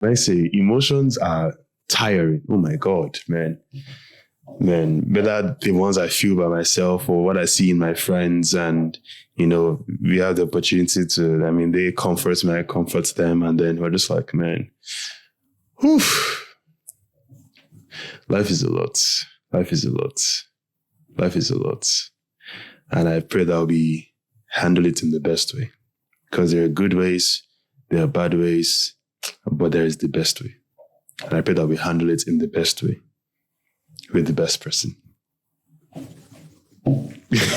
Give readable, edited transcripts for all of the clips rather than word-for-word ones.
I say emotions are tiring. Oh my God, man. Man, whether the ones I feel by myself or what I see in my friends, and we have the opportunity to, they comfort me, I comfort them, and then we're just like, man, whew, life is a lot. Life is a lot. Life is a lot. And I pray that we handle it in the best way. Because there are good ways, there are bad ways, but there is the best way. And I pray that we handle it in the best way with the best person. Sit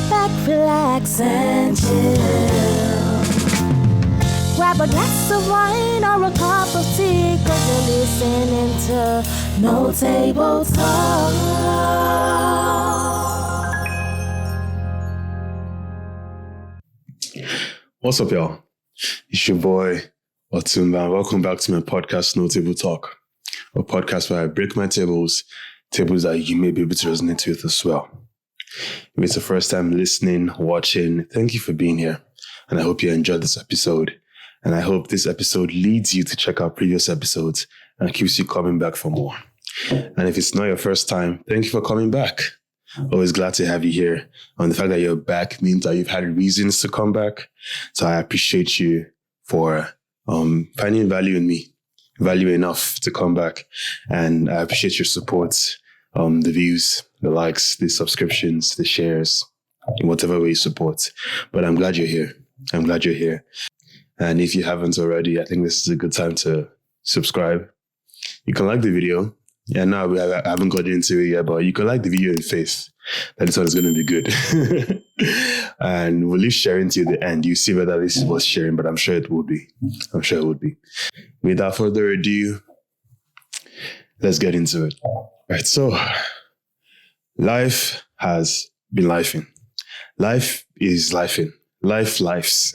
back, relax, and chill. Grab a glass of wine or a cup of tea, 'cause you're listening to NoTable Talk. What's up, y'all? It's your boy, Otumba, and welcome back to my podcast, NoTable Talk, a podcast where I break my tables that you may be able to resonate with as well. If it's the first time listening, watching, thank you for being here. And I hope you enjoyed this episode. And I hope this episode leads you to check out previous episodes and keeps you coming back for more. And if it's not your first time, thank you for coming back. Always glad to have you here. And the fact that you're back means that you've had reasons to come back. So I appreciate you for finding value in me, value enough to come back. And I appreciate your support, the views, the likes, the subscriptions, the shares, in whatever way you support. But I'm glad you're here. I'm glad you're here. And if you haven't already, I think this is a good time to subscribe. You can like the video. Yeah, no, I haven't got into it yet, but you can like the video in faith that this one is going to be good. And we'll leave sharing till the end. You see whether this is worth sharing, but I'm sure it will be. I'm sure it would be. Without further ado, let's get into it. Right, so life has been lifing. Life is lifing. Life lives.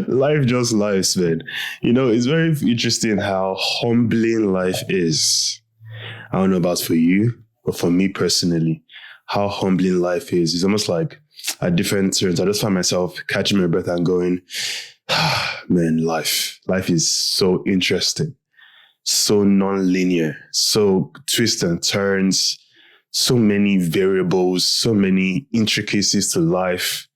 Life just lives, man. It's very interesting how humbling life is. I don't know about for you, but for me personally, how humbling life is. It's almost like at different turns, I just find myself catching my breath and going, man, life is so interesting, so non-linear, so twists and turns, so many variables, so many intricacies to life.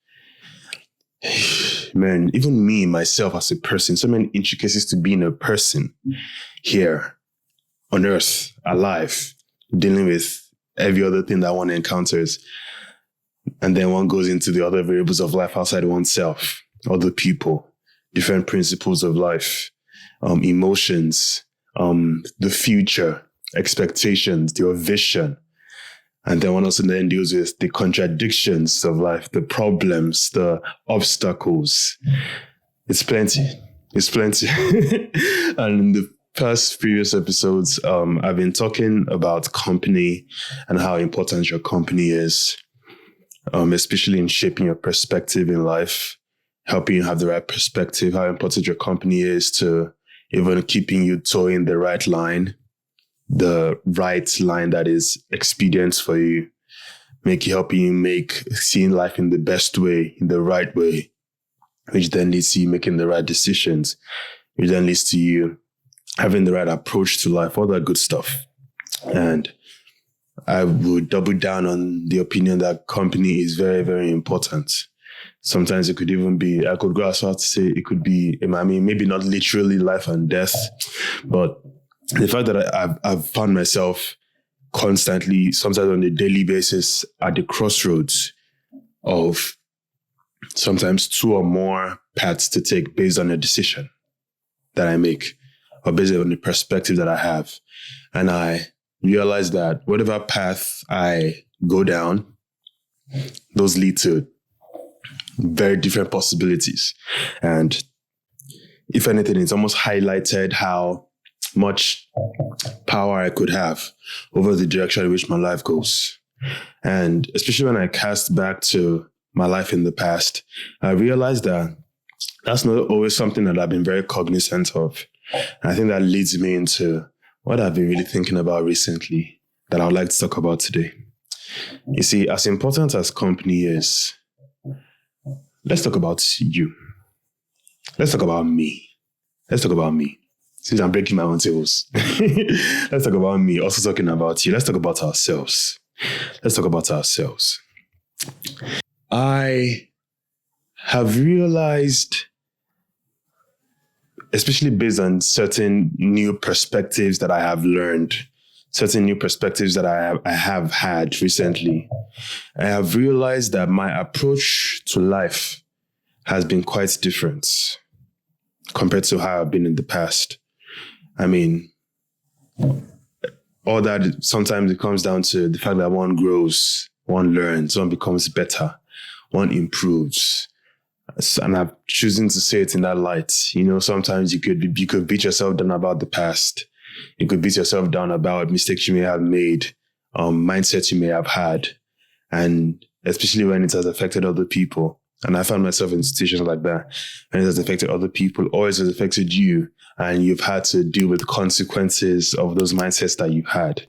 Man, even me, myself as a person, so many intricacies to being a person here on earth, alive, dealing with every other thing that one encounters. And then one goes into the other variables of life outside oneself, other people, different principles of life, emotions, the future, expectations, your vision. And then one also then deals with the contradictions of life, the problems, the obstacles. It's plenty. It's plenty. And in the past previous episodes, I've been talking about company and how important your company is, especially in shaping your perspective in life, helping you have the right perspective, how important your company is to even keeping you towing the right line, the right line that is expedient for you, helping you make seeing life in the best way, in the right way, which then leads to you making the right decisions, which then leads to you having the right approach to life, all that good stuff. And I would double down on the opinion that company is very, very important. Sometimes it could even be, I could go as far to say it could be, maybe not literally life and death, but the fact that I've found myself constantly, sometimes on a daily basis, at the crossroads of sometimes two or more paths to take based on a decision that I make or based on the perspective that I have. And I realize that whatever path I go down, those lead to very different possibilities. And if anything, it's almost highlighted how much power I could have over the direction in which my life goes. And especially when I cast back to my life in the past, I realized that that's not always something that I've been very cognizant of. And I think that leads me into what I've been really thinking about recently that I would like to talk about today. You see, as important as company is, let's talk about you. let's talk about me. Let's talk about me. Since I'm breaking my own tables. Let's talk about me. Also talking about you. Let's talk about ourselves. Let's talk about ourselves. I have realized, especially based on certain new perspectives that I have learned, certain new perspectives that I have had recently, I have realized that my approach to life has been quite different compared to how I've been in the past. I mean, all that sometimes it comes down to the fact that one grows, one learns, one becomes better, one improves. And I'm choosing to say it in that light. You know, sometimes you could beat yourself down about the past. You could beat yourself down about mistakes you may have made, mindsets you may have had, and especially when it has affected other people. And I found myself in situations like that, when it has affected other people, or it has affected you, and you've had to deal with the consequences of those mindsets that you've had.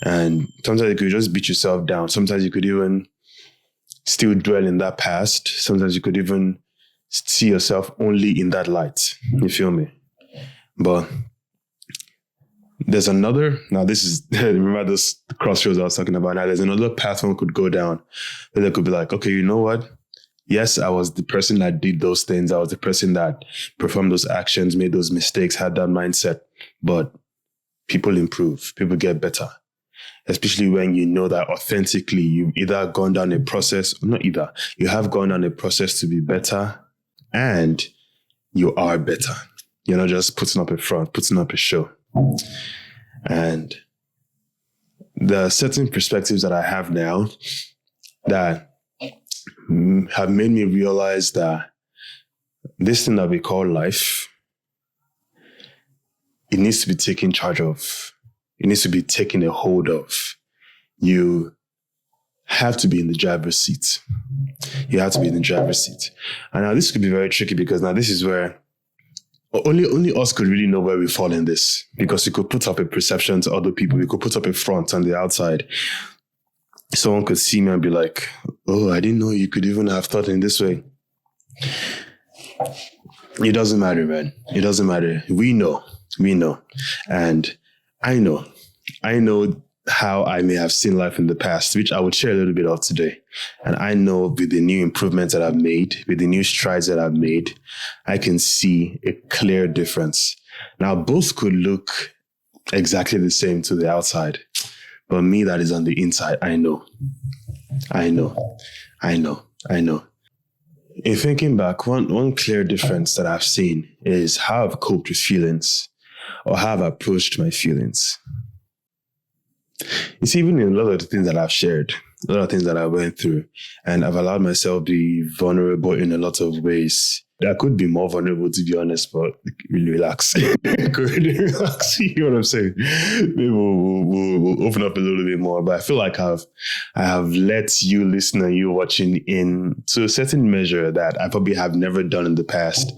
And sometimes you could just beat yourself down. Sometimes you could even still dwell in that past. Sometimes you could even see yourself only in that light. You feel me? But there's another, now this is, remember those crossroads I was talking about? Now there's another path one could go down where they could be like, okay, you know what? Yes, I was the person that did those things. I was the person that performed those actions, made those mistakes, had that mindset. But people improve, people get better. Especially when you know that authentically you've either gone down a process, you have gone down a process to be better, and you are better. You're not just putting up a front, putting up a show. And there are certain perspectives that I have now that have made me realize that this thing that we call life, it needs to be taken charge of. It needs to be taken a hold of. You have to be in the driver's seat. You have to be in the driver's seat. And now this could be very tricky, because now this is where only us could really know where we fall in this, because we could put up a perception to other people. We could put up a front on the outside. Someone could see me and be like, oh, I didn't know you could even have thought in this way. It doesn't matter, man. It doesn't matter. We know. And I know how I may have seen life in the past, which I would share a little bit of today. And I know with the new improvements that I've made, with the new strides that I've made, I can see a clear difference. Now, both could look exactly the same to the outside, but me that is on the inside, I know. In thinking back, one clear difference that I've seen is how I've coped with feelings, or how I've approached my feelings. It's even in a lot of the things that I've shared, a lot of things that I went through, and I've allowed myself to be vulnerable in a lot of ways. I could be more vulnerable, to be honest, but really relax. Relax. You know what I'm saying? Maybe we'll open up a little bit more. But I feel like I have let you listen and you watching in to a certain measure that I probably have never done in the past,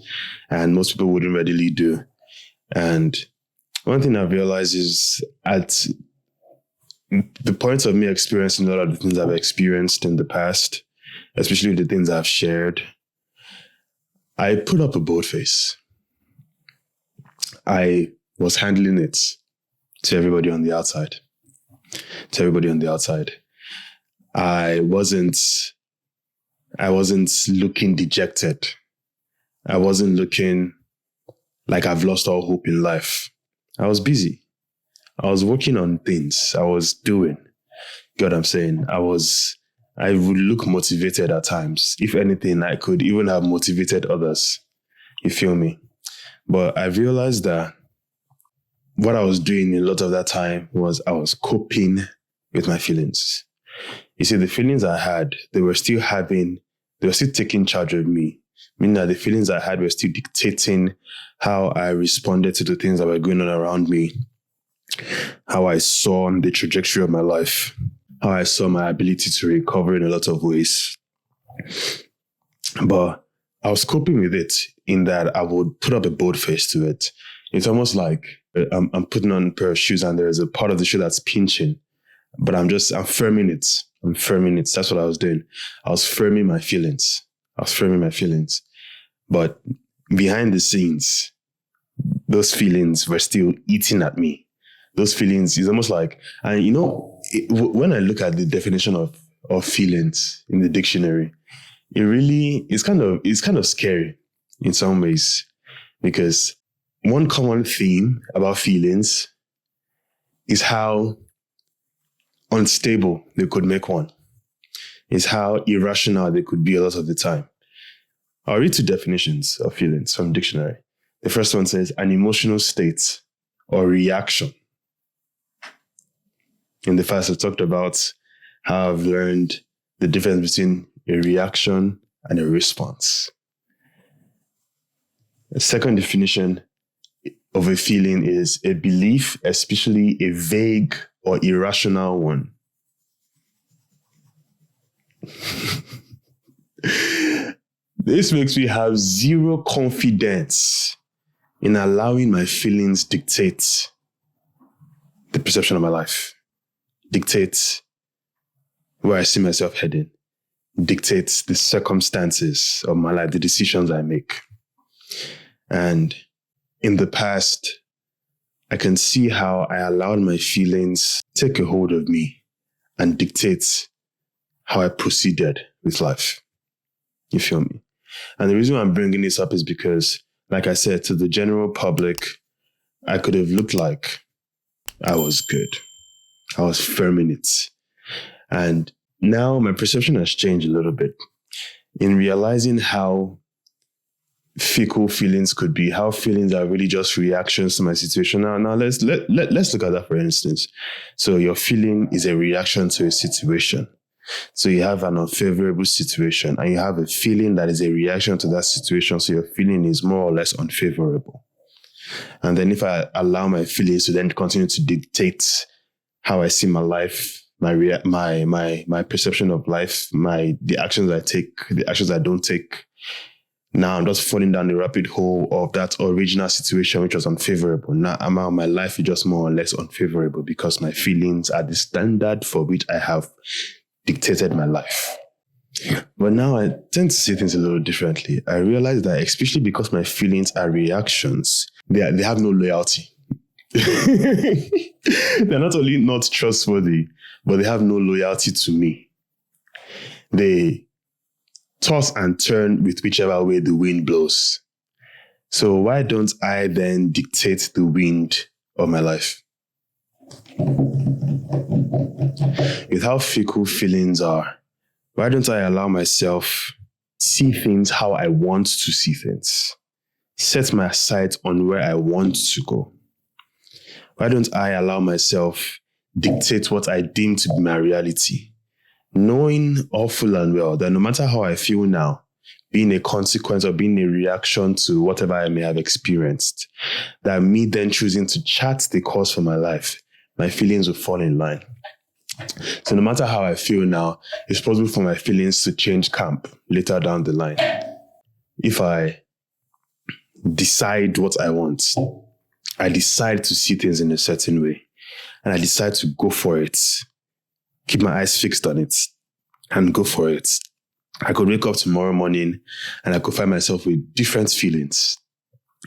and most people wouldn't readily do. And one thing I've realized is at the point of me experiencing a lot of the things I've experienced in the past, especially the things I've shared, I put up a bold face. I was handling it to everybody on the outside. I wasn't looking dejected. I wasn't looking like I've lost all hope in life. I was busy. I was working on things. I was doing. You know what I'm saying? I would look motivated at times. If anything, I could even have motivated others. You feel me? But I realized that what I was doing a lot of that time was I was coping with my feelings. You see, the feelings I had, they were still taking charge of me. Meaning that the feelings I had were still dictating how I responded to the things that were going on around me, how I saw the trajectory of my life, how I saw my ability to recover in a lot of ways. But I was coping with it in that I would put up a bold face to it. It's almost like I'm putting on a pair of shoes and there's a part of the shoe that's pinching, but I'm firming it. That's what I was doing. I was firming my feelings. But behind the scenes, those feelings were still eating at me. Those feelings is almost like, and when I look at the definition of feelings in the dictionary, it really is kind of scary in some ways, because one common theme about feelings is how unstable they could make one, is how irrational they could be a lot of the time. I'll read 2 definitions of feelings from the dictionary. The first one says an emotional state or reaction. In the past, I talked about how I've learned the difference between a reaction and a response. The second definition of a feeling is a belief, especially a vague or irrational one. This makes me have zero confidence in allowing my feelings dictate the perception of my life, dictate where I see myself heading, dictate the circumstances of my life, the decisions I make. And in the past, I can see how I allowed my feelings take a hold of me and dictate how I proceeded with life. You feel me? And the reason why I'm bringing this up is because, like I said, to the general public, I could have looked like I was good. I was firm in it. And now my perception has changed a little bit in realizing how fickle feelings could be, how feelings are really just reactions to my situation. Now let's look at that, for instance. So your feeling is a reaction to a situation. So you have an unfavorable situation and you have a feeling that is a reaction to that situation. So your feeling is more or less unfavorable. And then if I allow my feelings to then continue to dictate how I see my life, my perception of life, the actions I take, the actions I don't take, now I'm just falling down the rabbit hole of that original situation, which was unfavorable. Now my life is just more or less unfavorable because my feelings are the standard for which I have dictated my life. But now I tend to see things a little differently. I realize that especially because my feelings are reactions, they have no loyalty. They're not only not trustworthy, but they have no loyalty to me. They toss and turn with whichever way the wind blows. So why don't I then dictate the wind of my life? With how fickle feelings are, why don't I allow myself see things how I want to see things? Set my sights on where I want to go. Why don't I allow myself dictate what I deem to be my reality? Knowing all full and well that no matter how I feel now, being a consequence or being a reaction to whatever I may have experienced, that me then choosing to chart the course for my life, my feelings will fall in line. So no matter how I feel now, it's possible for my feelings to change camp later down the line. If I decide what I want, I decide to see things in a certain way, and I decide to go for it, keep my eyes fixed on it, and go for it. I could wake up tomorrow morning and I could find myself with different feelings.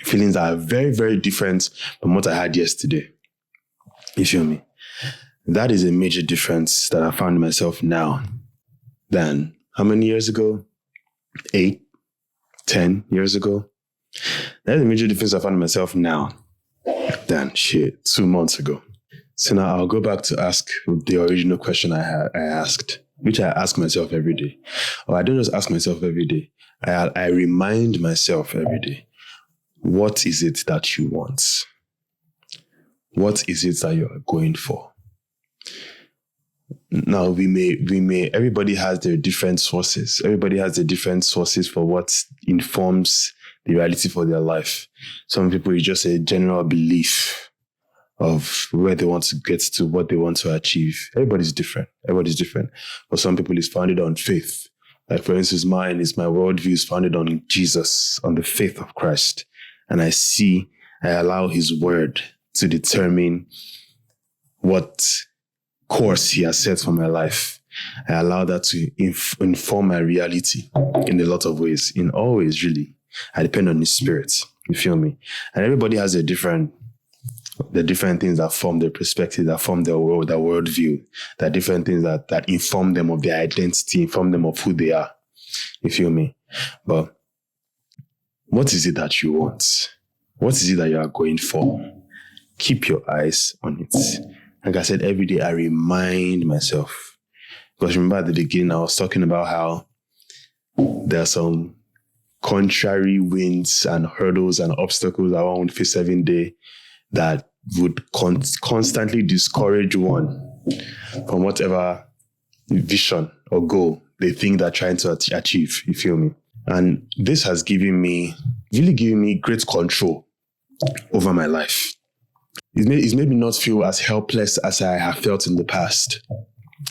Feelings that are very, very different from what I had yesterday. You feel me? That is a major difference that I found myself now than how many years ago? 8, 10 years ago. That's a major difference I found myself now than 2 months ago. So now I'll go back to ask the original question I asked, which I ask myself every day. Or I don't just ask myself every day. I remind myself every day. What is it that you want? What is it that you're going for? Now everybody has their different sources. Everybody has their different sources for what informs the reality for their life. Some people, it's just a general belief of where they want to get to, what they want to achieve. Everybody's different. For some people, it's founded on faith. Like, for instance, my worldview is founded on Jesus, on the faith of Christ. And I allow his word to determine what course he has set for my life. I allow that to inform my reality in a lot of ways, in all ways, really. I depend on His Spirit. You feel me? And everybody has the different things that form their perspective, that form their worldview, that different things that inform them of their identity, inform them of who they are. You feel me? But what is it that you want? What is it that you are going for? Keep your eyes on it. Like I said, every day I remind myself. Because remember at the beginning, I was talking about how there are some contrary winds and hurdles and obstacles that one would face every day that would constantly discourage one from whatever vision or goal they think they're trying to achieve. You feel me? And this has really given me great control over my life. It's made me not feel as helpless as I have felt in the past.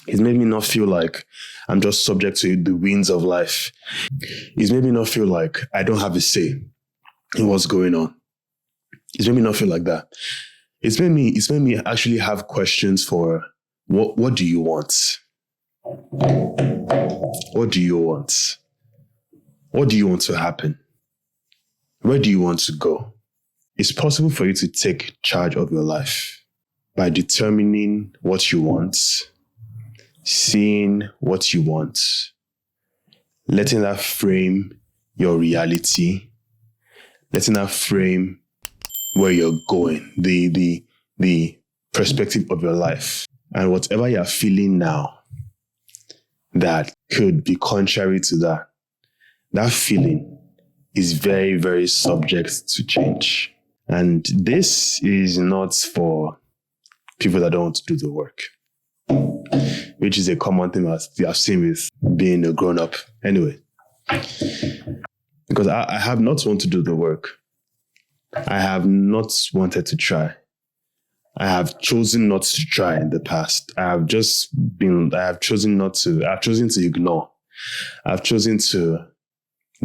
It's made me not feel like I'm just subject to the winds of life. It's made me not feel like I don't have a say in what's going on. It's made me not feel like that. It's made me actually have questions for what do you want? What do you want? What do you want to happen? Where do you want to go? It's possible for you to take charge of your life by determining what you want, seeing what you want, letting that frame your reality, letting that frame where you're going, the perspective of your life. And whatever you're feeling now that could be contrary to that feeling is very, very subject to change. And this is not for people that don't want to do the work, which is a common thing I've seen with being a grown-up anyway. Because I have not wanted to do the work. I have not wanted to try. I have chosen not to try in the past. I've chosen to ignore. I've chosen to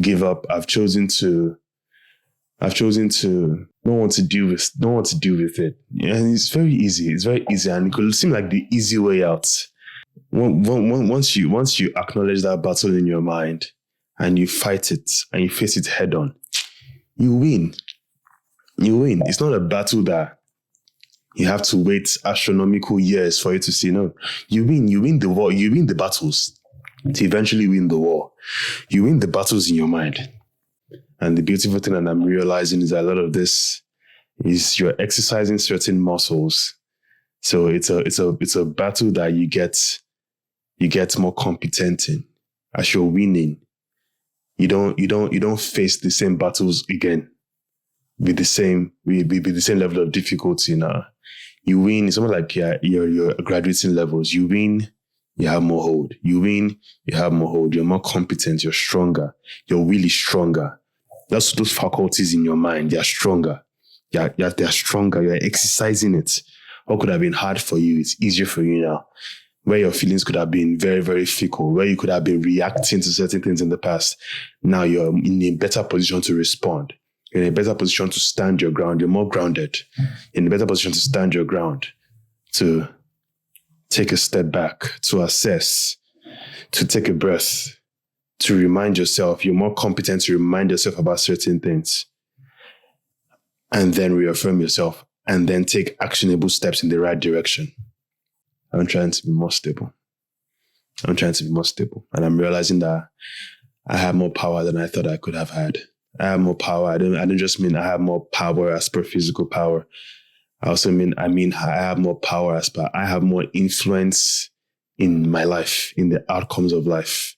give up. I've chosen to not want to deal with it. And it's very easy. It's very easy. And it could seem like the easy way out. Once you acknowledge that battle in your mind and you fight it and you face it head on, you win. You win. It's not a battle that you have to wait astronomical years for you to see. No, you win. You win the war. You win the battles to eventually win the war. You win the battles in your mind. And the beautiful thing that I'm realizing is that a lot of this is you're exercising certain muscles. So it's a battle that you get more competent in. As you're winning, you don't face the same battles again with the same level of difficulty now. You win. It's almost like you're graduating levels. You win, you have more hold. You win, you have more hold. You're more competent. You're stronger. You're really stronger. That's those faculties in your mind. They're stronger. They're stronger. You're exercising it. What could have been hard for you, it's easier for you now. Where your feelings could have been very, very fickle, where you could have been reacting to certain things in the past, now you're in a better position to respond. You're in a better position to stand your ground. You're more grounded. You're in a better position to stand your ground, to take a step back, to assess, to take a breath, to remind yourself. You're more competent to remind yourself about certain things, and then reaffirm yourself, and then take actionable steps in the right direction. I'm trying to be more stable. And I'm realizing that I have more power than I thought I could have had. I have more power. I don't just mean I have more power as per physical power. I also mean I have more power as per I have more influence in my life, in the outcomes of life.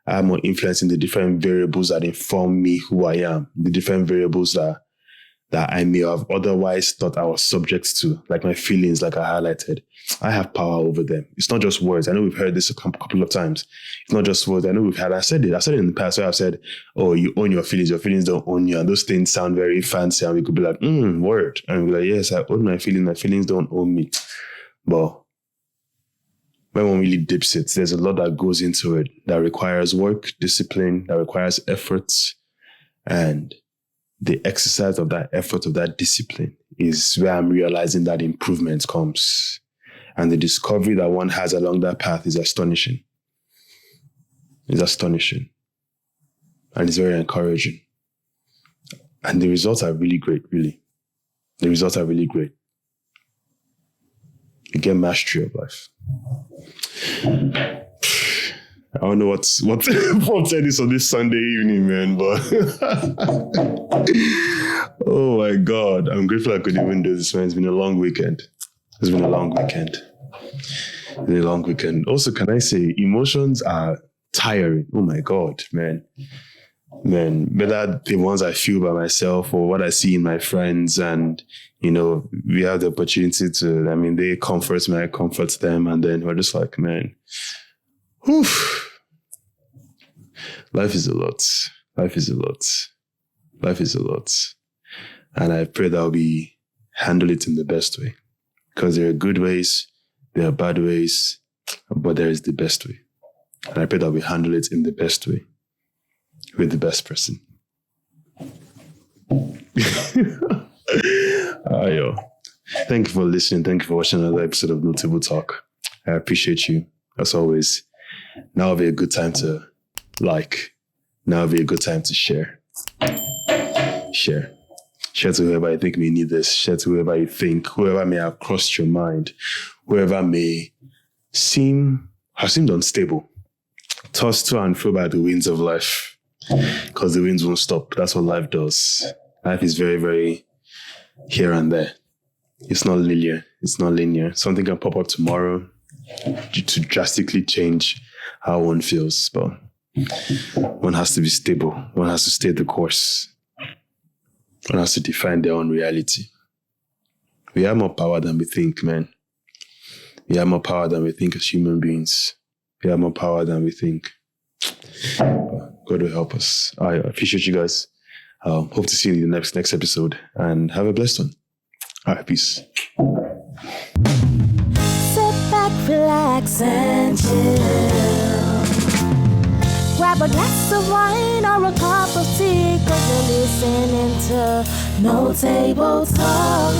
I have more influence in the different variables that inform me who I am, the different variables that I may have otherwise thought I was subject to, like my feelings, like I highlighted. I have power over them. It's not just words. I know we've heard this a couple of times. It's not just words. I know I said it in the past where I've said, oh, you own your feelings don't own you. And those things sound very fancy. And we could be like, word. And we'll be like, yes, I own my feelings don't own me. But when one really dips it, there's a lot that goes into it that requires work, discipline, that requires efforts. And the exercise of that effort, of that discipline, is where I'm realizing that improvement comes. And the discovery that one has along that path is astonishing. It's astonishing. And it's very encouraging. And the results are really great, really. The results are really great. You get mastery of life. I don't know what's this on this Sunday evening, man, but oh my God. I'm grateful I could even do this, man. It's been a long weekend. It's been a long weekend. Also, can I say, emotions are tiring. Oh my God, man. Whether the ones I feel by myself or what I see in my friends, and we have the opportunity to, they comfort me, I comfort them, and then we're just like, man, whew. Life is a lot. And I pray that we handle it in the best way. Because there are good ways, there are bad ways, but there is the best way. And I pray that we handle it in the best way. With the best person. Thank you for listening. Thank you for watching another episode of NoTable Talk. I appreciate you, as always. Now would be a good time to like. Now would be a good time to share. Share to whoever you think may need this. Share to whoever you think, whoever may have crossed your mind, whoever may have seemed unstable, tossed to and fro by the winds of life. Because the winds won't stop. That's what life does. Life is very, very here and there. It's not linear. Something can pop up tomorrow to drastically change how one feels. But one has to be stable. One has to stay the course. One has to define their own reality. We have more power than we think, man. We have more power than we think as human beings. We have more power than we think. God will help us. I appreciate you guys. Hope to see you in the next episode, and have a blessed one. All right, peace. Sit back, relax, and chill. Grab a glass of wine or a cup of tea, 'cause you're listening to NoTable Talk.